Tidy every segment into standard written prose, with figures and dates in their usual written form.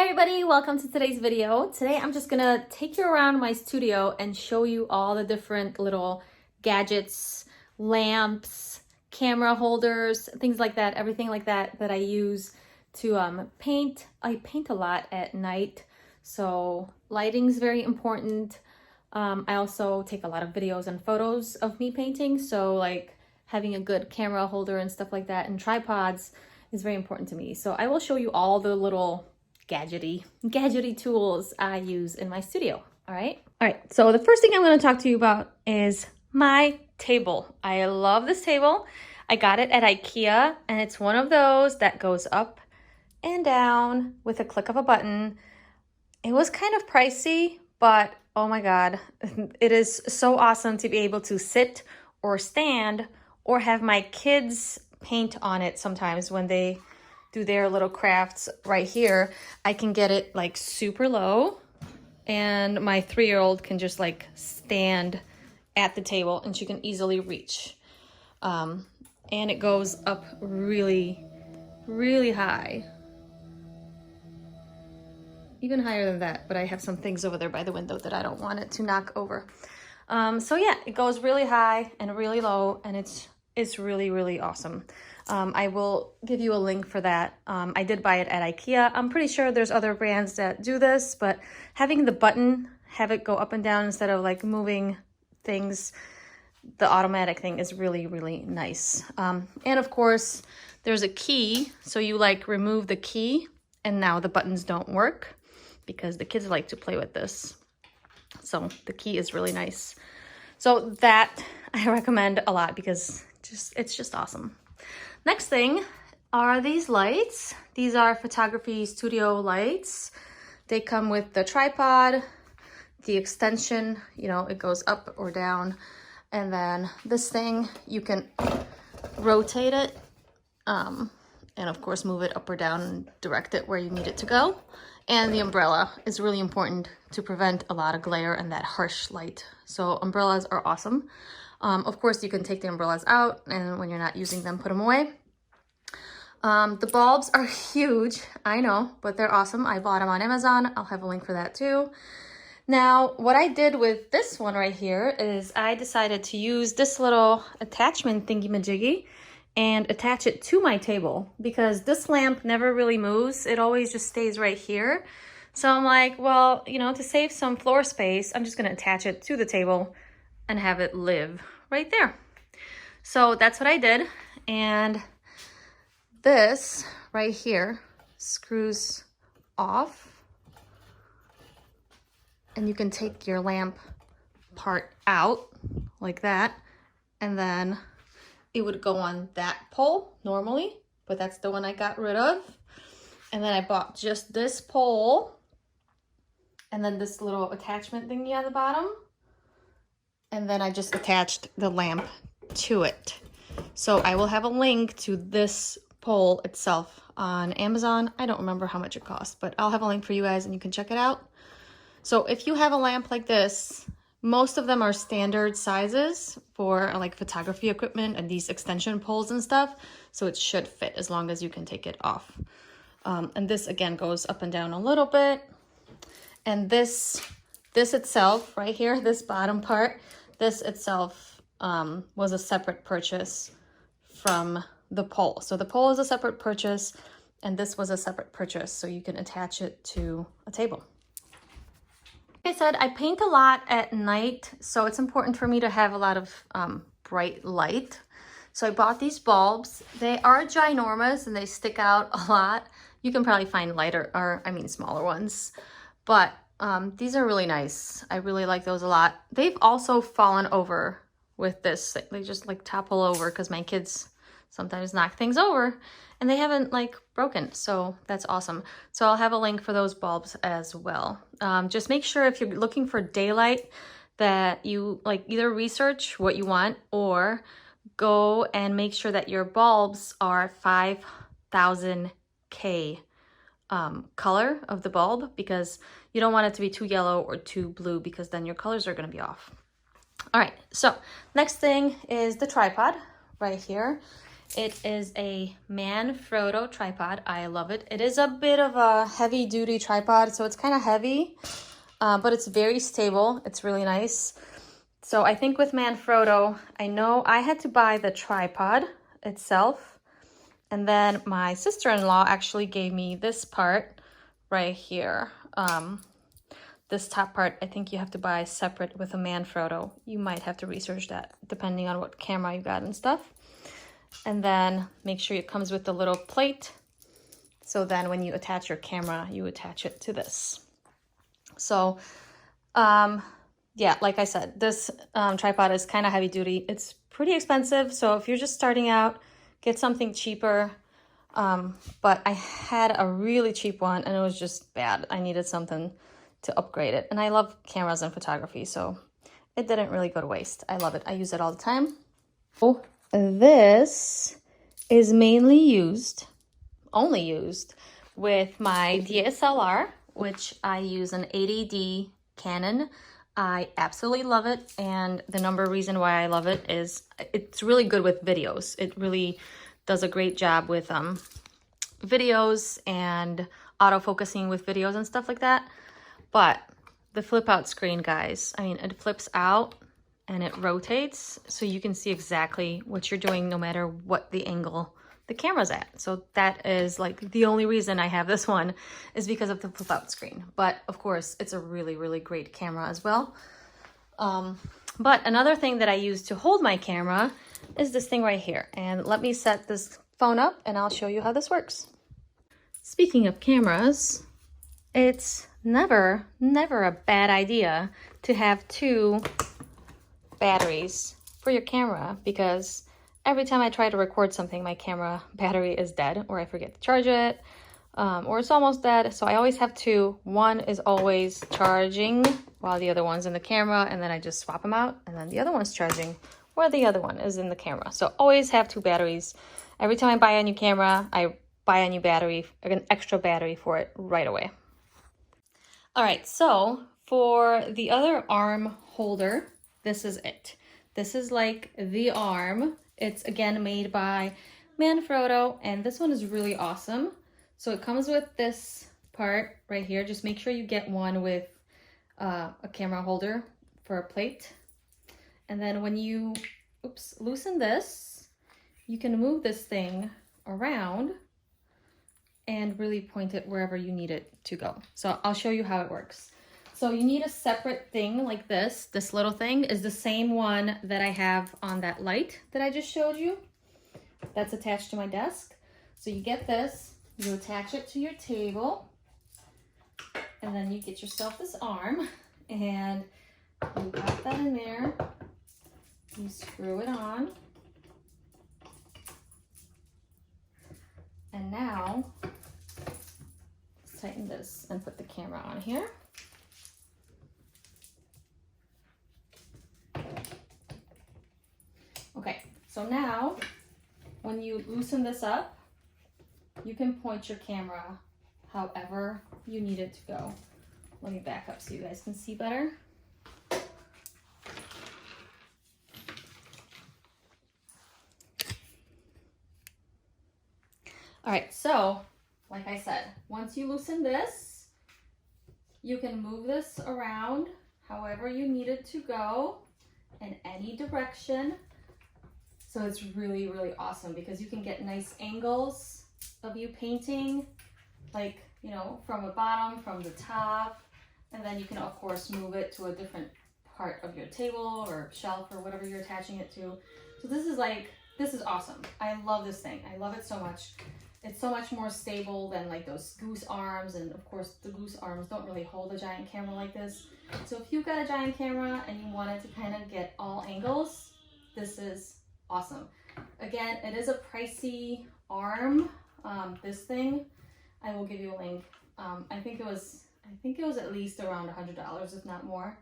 everybody, welcome to today's video. Today I'm just gonna take you around my studio and show you all the different little gadgets, lamps, camera holders, things like that, everything like that that I use to paint. I paint a lot at night, so lighting is very important. I also take a lot of videos and photos of me painting, so like having a good camera holder and stuff like that and tripods is very important to me. So I will show you all the little gadgety tools I use in my studio. All right, so the first thing I'm going to talk to you about is my table. I love this table. I got it at IKEA, and it's one of those that goes up and down with a click of a button. It was kind of pricey, but oh my god, it is so awesome to be able to sit or stand or have my kids paint on it sometimes when they do their little crafts right here. I can get it like super low, and my 3-year-old can just like stand at the table and she can easily reach. And it goes up really high. Even higher than that, but I have some things over there by the window that I don't want it to knock over. So yeah, it goes really high and really low, and it's really awesome. I will give you a link for that. I did buy it at IKEA. I'm pretty sure there's other brands that do this, but having the button, have it go up and down instead of like moving things, the automatic thing is really nice. And of course, there's a key, so you like remove the key, and now the buttons don't work because the kids like to play with this. So the key is really nice. So that I recommend a lot because it's just awesome. Next thing are these lights. These are photography studio lights. They come with the tripod, the extension, you know, it goes up or down. And then this thing, you can rotate it and of course move it up or down and direct it where you need it to go. And the umbrella is really important to prevent a lot of glare and that harsh light. So umbrellas are awesome. Of course, you can take the umbrellas out, and when you're not using them, put them away. The bulbs are huge, I know, but they're awesome. I bought them on Amazon. I'll have a link for that too. Now, what I did with this one right here is I decided to use this little attachment thingy-majiggy and attach it to my table because this lamp never really moves. It always just stays right here. So I'm like, well, you know, to save some floor space, I'm just going to attach it to the table and have it live right there. So that's what I did. And this right here screws off, and you can take your lamp part out like that, and then it would go on that pole normally, but that's the one I got rid of. And then I bought just this pole and then this little attachment thingy on the bottom. And then I just attached the lamp to it. So I will have a link to this pole itself on Amazon. I don't remember how much it costs, but I'll have a link for you guys and you can check it out. So if you have a lamp like this, most of them are standard sizes for like photography equipment and these extension poles and stuff. So it should fit as long as you can take it off. And this again goes up and down a little bit. And this itself right here, this bottom part, this itself was a separate purchase from the pole. So the pole is a separate purchase and this was a separate purchase. So you can attach it to a table. Like I said, I paint a lot at night, so it's important for me to have a lot of bright light. So I bought these bulbs. They are ginormous and they stick out a lot. You can probably find lighter, or I mean smaller ones, but these are really nice. I really like those a lot. They've also fallen over with this. They just like topple over because my kids sometimes knock things over, and they haven't like broken, so that's awesome. So I'll have a link for those bulbs as well. Just make sure if you're looking for daylight that you like either research what you want or go and make sure that your bulbs are 5000 K color of the bulb, because you don't want it to be too yellow or too blue because then your colors are going to be off. All right, so next thing is the tripod right here. It is a Manfrotto tripod. I love it. It is a bit of a heavy duty tripod, so it's kind of heavy, but it's very stable. It's really nice. So I think with Manfrotto, I know I had to buy the tripod itself, and then my sister-in-law actually gave me this part right here. This top part, I think you have to buy separate with a Manfrotto. You might have to research that depending on what camera you got and stuff. And then make sure it comes with the little plate. So then when you attach your camera, you attach it to this. So, yeah, like I said, this tripod is kind of heavy duty. It's pretty expensive. So if you're just starting out, get something cheaper. But I had a really cheap one and it was just bad. I needed something to upgrade it. And I love cameras and photography, so it didn't really go to waste. I love it. I use it all the time. Oh, this is mainly used, only used with my DSLR, which I use an 80D Canon. I absolutely love it. And the number reason why I love it is it's really good with videos. It really does a great job with videos and autofocusing with videos and stuff like that. But the flip out screen, guys, I mean, it flips out and it rotates so you can see exactly what you're doing no matter what the angle the camera's at. So that is like the only reason I have this one is because of the flip out screen. But of course, it's a really, really great camera as well. But another thing that I use to hold my camera is this thing right here. And let me set this phone up and I'll show you how this works. Speaking of cameras, it's never a bad idea to have two batteries for your camera, because every time I try to record something, my camera battery is dead, or I forget to charge it, or it's almost dead. So I always have two. One is always charging while the other one's in the camera, and then I just swap them out, and then the other one's charging while the other one is in the camera. So always have two batteries. Every time I buy a new camera, I buy a new battery, an extra battery for it right away. All right, so for the other arm holder, this is it. This is like the arm. It's again made by Manfrotto, and this one is really awesome. So it comes with this part right here. Just make sure you get one with a camera holder for a plate. And then when you, loosen this, you can move this thing around and really point it wherever you need it to go. So I'll show you how it works. So you need a separate thing like this. This little thing is the same one that I have on that light that I just showed you. That's attached to my desk. So you get this, you attach it to your table, and then you get yourself this arm, and you pop that in there, you screw it on, and now let's tighten this and put the camera on here. Okay, so now when you loosen this up, you can point your camera however you need it to go. Let me back up so you guys can see better. All right, so like I said, once you loosen this, you can move this around however you need it to go in any direction. So it's really, really awesome because you can get nice angles of you painting, like, you know, from the bottom, from the top, and then you can of course move it to a different part of your table or shelf or whatever you're attaching it to. So this is awesome. I love this thing. I love it so much. It's so much more stable than like those goose arms, and of course the goose arms don't really hold a giant camera like this. So if you've got a giant camera and you want it to kind of get all angles, this is awesome. Again, it is a pricey arm. This thing, I will give you a link. I think it was at least around $100, if not more.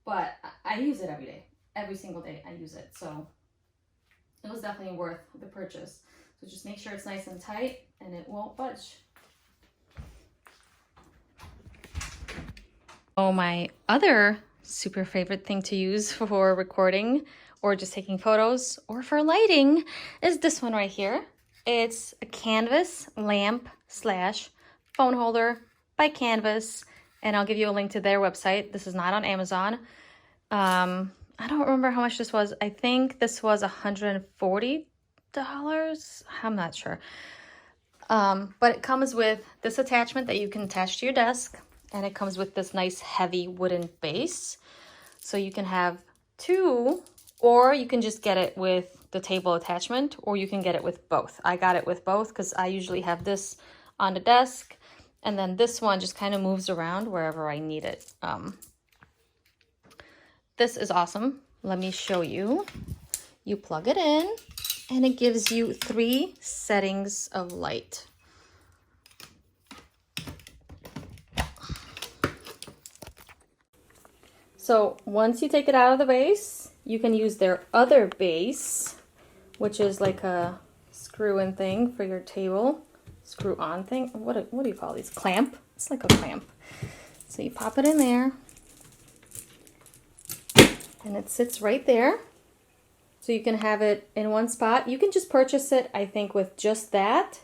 But I use it every day, every single day I use it. So it was definitely worth the purchase. So just make sure it's nice and tight and it won't budge. Oh, my other super favorite thing to use for recording or just taking photos or for lighting is this one right here. It's a canvas lamp slash phone holder by Canvas, and I'll give you a link to their website. This is not on Amazon. I don't remember how much this was. I think this was $140. I'm not sure. But it comes with this attachment that you can attach to your desk, and it comes with this nice heavy wooden base. So you can have two, or you can just get it with the table attachment, or you can get it with both. I got it with both because I usually have this on the desk, and then this one just kind of moves around wherever I need it. This is awesome. Let me show you. You plug it in, and it gives you 3 settings of light. So once you take it out of the base, you can use their other base, which is like a screw-in thing for your table. Screw-on thing. What do you call these? Clamp? It's like a clamp. So you pop it in there, and it sits right there. So you can have it in one spot. You can just purchase it, I think, with just that,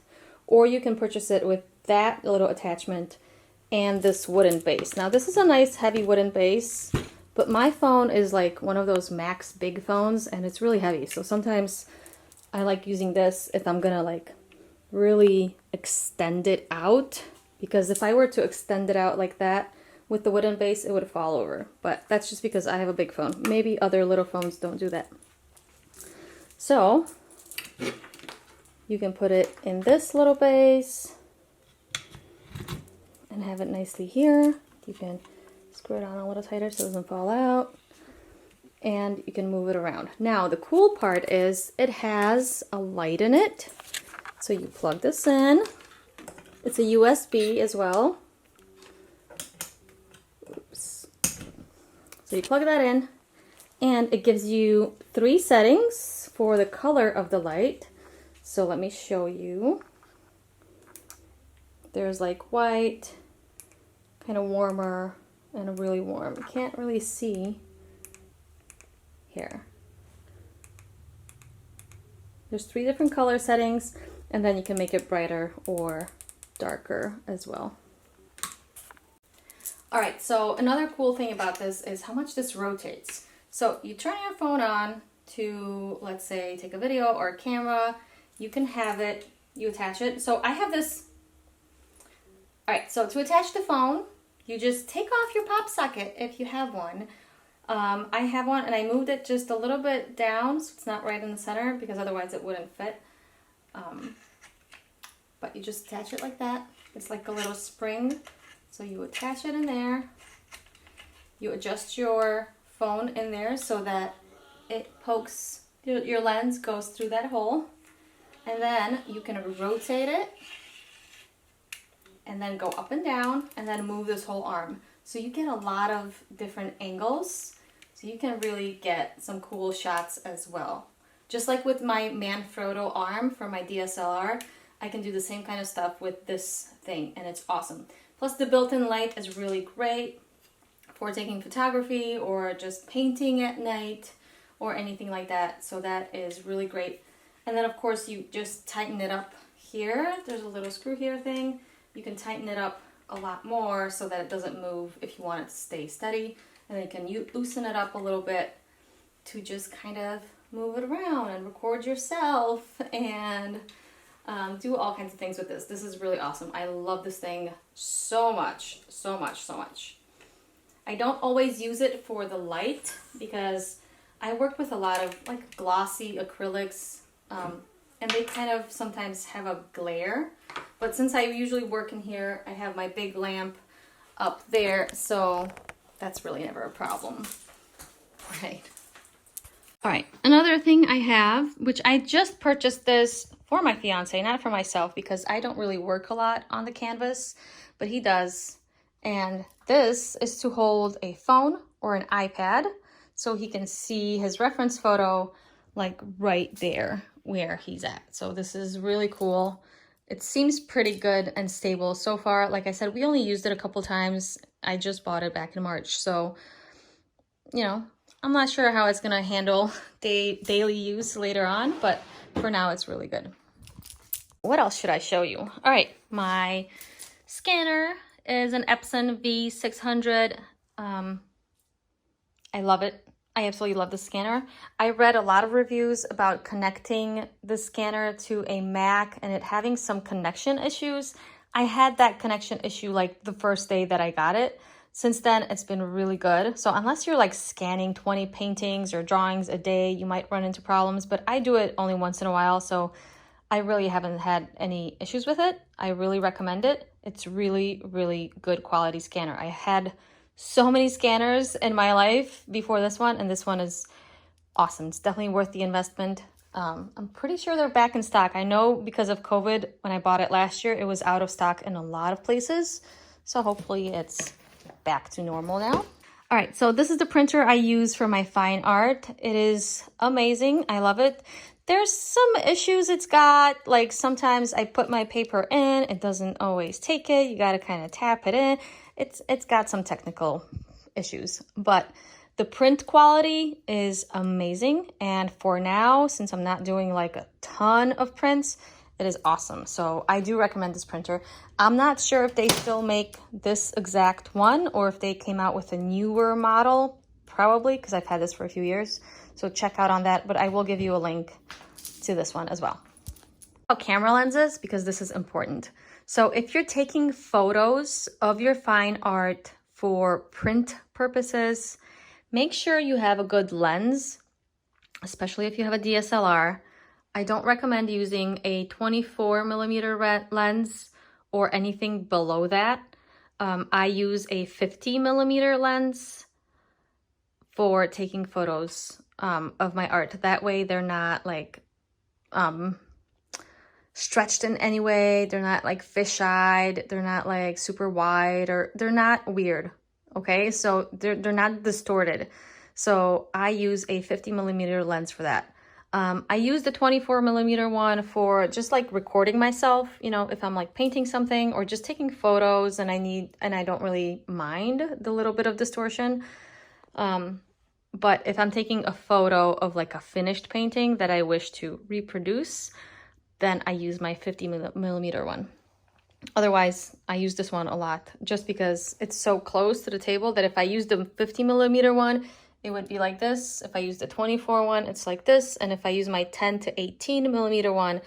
or you can purchase it with that little attachment and this wooden base. Now this is a nice heavy wooden base, but my phone is like one of those Max big phones, and it's really heavy. So sometimes I like using this if I'm gonna like really extend it out, because if I were to extend it out like that with the wooden base, it would fall over. But that's just because I have a big phone. Maybe other little phones don't do that. So you can put it in this little base and have it nicely here. You can screw it on a little tighter so it doesn't fall out, and you can move it around. Now the cool part is it has a light in it. So you plug this in. It's a USB as well. Oops. So you plug that in, and it gives you 3 settings for the color of the light. So let me show you. There's like white, kind of warmer, and a really warm. You can't really see here. There's 3 different color settings, and then you can make it brighter or darker as well. All right, so another cool thing about this is how much this rotates. So you turn your phone on to, let's say, take a video or a camera. You can have it, you attach it. So I have this. All right, so to attach the phone, you just take off your pop socket if you have one. I have one, and I moved it just a little bit down so it's not right in the center, because otherwise it wouldn't fit. But you just attach it like that. It's like a little spring. So you attach it in there. You adjust your phone in there so that it pokes, your lens goes through that hole. And then you can rotate it, and then go up and down, and then move this whole arm. So you get a lot of different angles. So you can really get some cool shots as well. Just like with my Manfrotto arm for my DSLR, I can do the same kind of stuff with this thing, and it's awesome. Plus the built-in light is really great for taking photography or just painting at night or anything like that. So that is really great. And then of course you just tighten it up here. There's a little screw here thing. You can tighten it up a lot more so that it doesn't move if you want it to stay steady. And then you can loosen it up a little bit to just kind of move it around and record yourself and do all kinds of things with this. This is really awesome. I love this thing so much, so much, so much. I don't always use it for the light because I work with a lot of like glossy acrylics, and they kind of sometimes have a glare. But since I usually work in here, I have my big lamp up there, so that's really never a problem. Right. All right, another thing I have, which I just purchased this for my fiance, not for myself, because I don't really work a lot on the canvas, but he does. And this is to hold a phone or an iPad so he can see his reference photo like right there where he's at. So this is really cool. It seems pretty good and stable so far. Like I said, we only used it a couple times. I just bought it back in March. So, you know, I'm not sure how it's gonna handle daily use later on, but for now it's really good. What else should I show you? All right, my scanner is an Epson V600. I love it. I absolutely love the scanner. I read a lot of reviews about connecting the scanner to a Mac and it having some connection issues. I had that connection issue like the first day that I got it. Since then, it's been really good. So unless you're like scanning 20 paintings or drawings a day, you might run into problems, but I do it only once in a while. So I really haven't had any issues with it. I really recommend it. It's really, really good quality scanner. I had so many scanners in my life before this one, and this one is awesome. It's definitely worth the investment. I'm pretty sure they're back in stock. I know because of COVID, when I bought it last year, it was out of stock in a lot of places. So hopefully it's back to normal now. All right, so this is the printer I use for my fine art. It is amazing. I love it. There's some issues it's got, like sometimes I put my paper in, it doesn't always take it. You got to kind of tap it in. It's got some technical issues, but the print quality is amazing. And for now, since I'm not doing like a ton of prints, it is awesome. So I do recommend this printer. I'm not sure if they still make this exact one or if they came out with a newer model, probably, because I've had this for a few years. So check out on that, but I will give you a link to this one as well. Camera lenses, because this is important. So if you're taking photos of your fine art for print purposes, make sure you have a good lens, especially if you have a DSLR. I don't recommend using a 24mm lens or anything below that. I use a 50mm lens for taking photos of my art. That way they're not like stretched in any way. They're not like fish-eyed. They're not like super wide, or they're not weird. Okay, so they're not distorted. So I use a 50mm lens for that. I use the 24mm one for just like recording myself, you know, if I'm like painting something or just taking photos and I don't really mind the little bit of distortion. But if I'm taking a photo of like a finished painting that I wish to reproduce, then I use my 50mm one. Otherwise, I use this one a lot just because it's so close to the table that if I use the 50mm one, it would be like this. If I use the 24 one, it's like this. And if I use my 10 to 18mm one,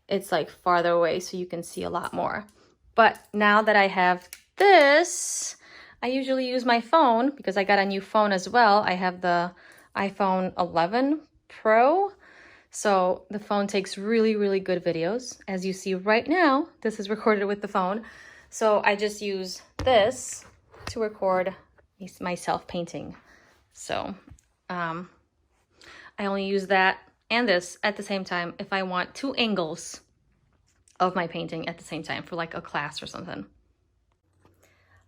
it's like farther away so you can see a lot more. But now that I have this, I usually use my phone because I got a new phone as well. I have the iPhone 11 Pro. So the phone takes really, really good videos. As you see right now, this is recorded with the phone. So I just use this to record myself painting. So I only use that and this at the same time if I want 2 angles of my painting at the same time for like a class or something.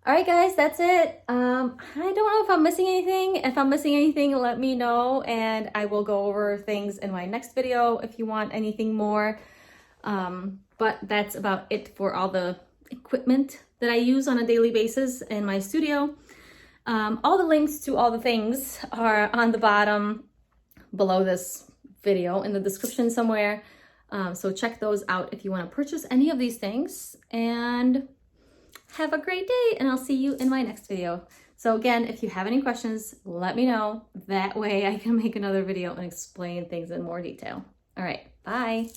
All right, guys, that's it. I don't know if I'm missing anything. If I'm missing anything, let me know and I will go over things in my next video if you want anything more. But that's about it for all the equipment that I use on a daily basis in my studio. All the links to all the things are on the bottom below this video in the description somewhere. So check those out if you want to purchase any of these things, and have a great day, and I'll see you in my next video. So again, if you have any questions, let me know. That way I can make another video and explain things in more detail. All right, bye.